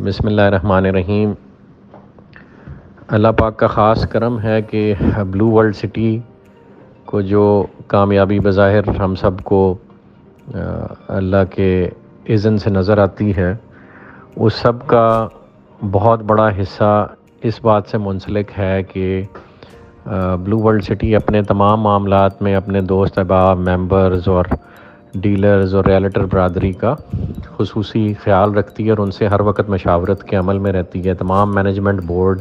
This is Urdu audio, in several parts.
بسم اللہ الرحمن الرحیم۔ اللہ پاک کا خاص کرم ہے کہ بلو ورلڈ سٹی کو جو کامیابی بظاہر ہم سب کو اللہ کے اذن سے نظر آتی ہے، اس سب کا بہت بڑا حصہ اس بات سے منسلک ہے کہ بلو ورلڈ سٹی اپنے تمام معاملات میں اپنے دوست احباب، ممبرز اور ڈیلرز اور ریالٹر برادری کا خصوصی خیال رکھتی ہے اور ان سے ہر وقت مشاورت کے عمل میں رہتی ہے۔ تمام مینجمنٹ بورڈ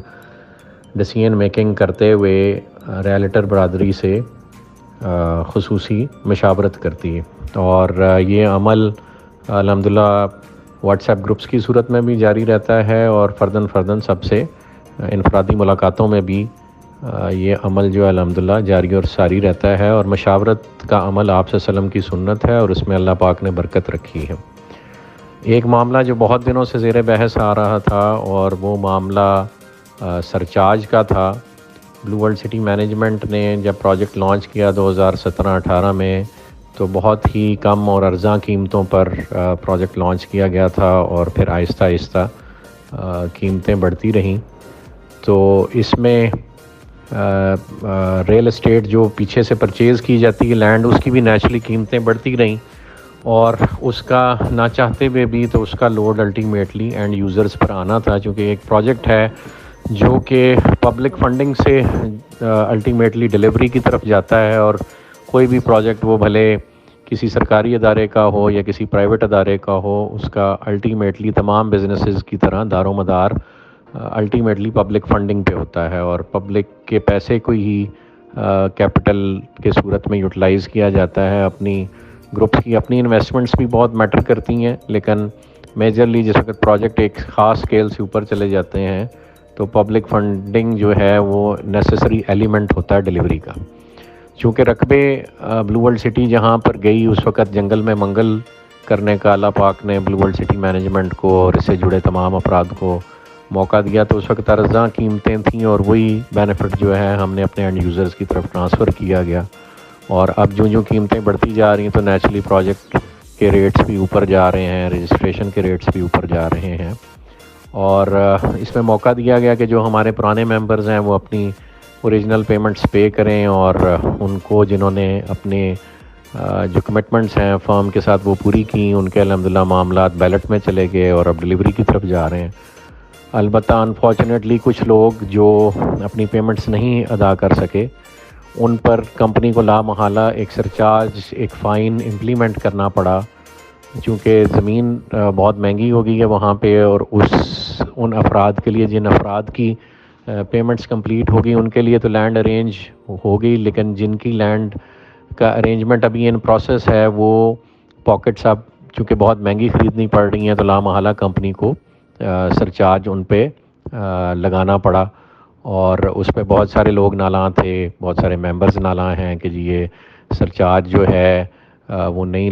ڈیسیژن میکنگ کرتے ہوئے ریالٹر برادری سے خصوصی مشاورت کرتی ہے، اور یہ عمل الحمدللہ واٹس ایپ گروپس کی صورت میں بھی جاری رہتا ہے، اور فرداً سب سے انفرادی ملاقاتوں میں بھی یہ عمل جو ہے الحمدللہ جاری اور ساری رہتا ہے، اور مشاورت کا عمل آپ صلی اللہ علیہ وسلم کی سنت ہے اور اس میں اللہ پاک نے برکت رکھی ہے۔ ایک معاملہ جو بہت دنوں سے زیر بحث آ رہا تھا اور وہ معاملہ سرچارج کا تھا۔ بلو ورلڈ سٹی مینجمنٹ نے جب پروجیکٹ لانچ کیا 2017-18 میں، تو بہت ہی کم اور ارزاں قیمتوں پر پروجیکٹ لانچ کیا گیا تھا، اور پھر آہستہ آہستہ قیمتیں بڑھتی رہیں۔ تو اس میں ریل اسٹیٹ جو پیچھے سے پرچیز کی جاتی ہے لینڈ، اس کی بھی نیچرلی قیمتیں بڑھتی رہیں، اور اس کا نہ چاہتے ہوئے بھی تو اس کا لوڈ الٹیمیٹلی اینڈ یوزرز پر آنا تھا، چونکہ ایک پروجیکٹ ہے جو کہ پبلک فنڈنگ سے الٹیمیٹلی ڈیلیوری کی طرف جاتا ہے، اور کوئی بھی پروجیکٹ وہ بھلے کسی سرکاری ادارے کا ہو یا کسی پرائیویٹ ادارے کا ہو، اس کا الٹیمیٹلی تمام بزنسز کی طرح دار و مدار الٹیمیٹلی پبلک فنڈنگ پہ ہوتا ہے، اور پبلک کے پیسے کو ہی کیپٹل کے صورت میں یوٹیلائز کیا جاتا ہے۔ اپنی گروپس کی اپنی انویسٹمنٹس بھی بہت میٹر کرتی ہیں، لیکن میجرلی جس وقت پروجیکٹ ایک خاص اسکیل سے اوپر چلے جاتے ہیں تو پبلک فنڈنگ جو ہے وہ نیسیسری ایلیمنٹ ہوتا ہے ڈیلیوری کا۔ چونکہ رقبے بلو ورلڈ سٹی جہاں پر گئی، اس وقت جنگل میں منگل کرنے کا اللہ پاک نے بلو ورلڈ سٹی مینجمنٹ کو اور اس سے جڑے تمام افراد کو موقع دیا، تو اس وقت ارزاں قیمتیں تھیں، اور وہی بینیفٹ جو ہے ہم نے اپنے اینڈ یوزرز کی طرف ٹرانسفر کیا گیا۔ اور اب جو قیمتیں بڑھتی جا رہی ہیں تو نیچرلی پروجیکٹ کے ریٹس بھی اوپر جا رہے ہیں، رجسٹریشن کے ریٹس بھی اوپر جا رہے ہیں، اور اس میں موقع دیا گیا کہ جو ہمارے پرانے ممبرز ہیں وہ اپنی اوریجنل پیمنٹس پے کریں، اور ان کو جنہوں نے اپنے جو کمٹمنٹس ہیں فرم کے ساتھ وہ پوری کی، ان کے الحمدللہ معاملات بیلٹ میں چلے گئے اور اب ڈیلیوری کی طرف جا رہے ہیں۔ البتہ انفارچونیٹلی کچھ لوگ جو اپنی پیمنٹس نہیں ادا کر سکے، ان پر کمپنی کو لا محالہ ایک سرچارج، ایک فائن امپلیمنٹ کرنا پڑا، چونکہ زمین بہت مہنگی ہو گئی ہے وہاں پہ، اور ان افراد کے لیے جن افراد کی پیمنٹس کمپلیٹ ہو گئی ان کے لیے تو لینڈ ارینج ہو گئی، لیکن جن کی لینڈ کا ارینجمنٹ ابھی ان پروسیس ہے وہ پاکٹس اب چونکہ بہت مہنگی خریدنی پڑ رہی ہیں، تو لا محالہ کمپنی کو سرچارج ان پہ لگانا پڑا، اور اس پہ بہت سارے لوگ نالاں تھے، بہت سارے ممبرز نالاں ہیں کہ جی یہ سرچارج جو ہے وہ نہیں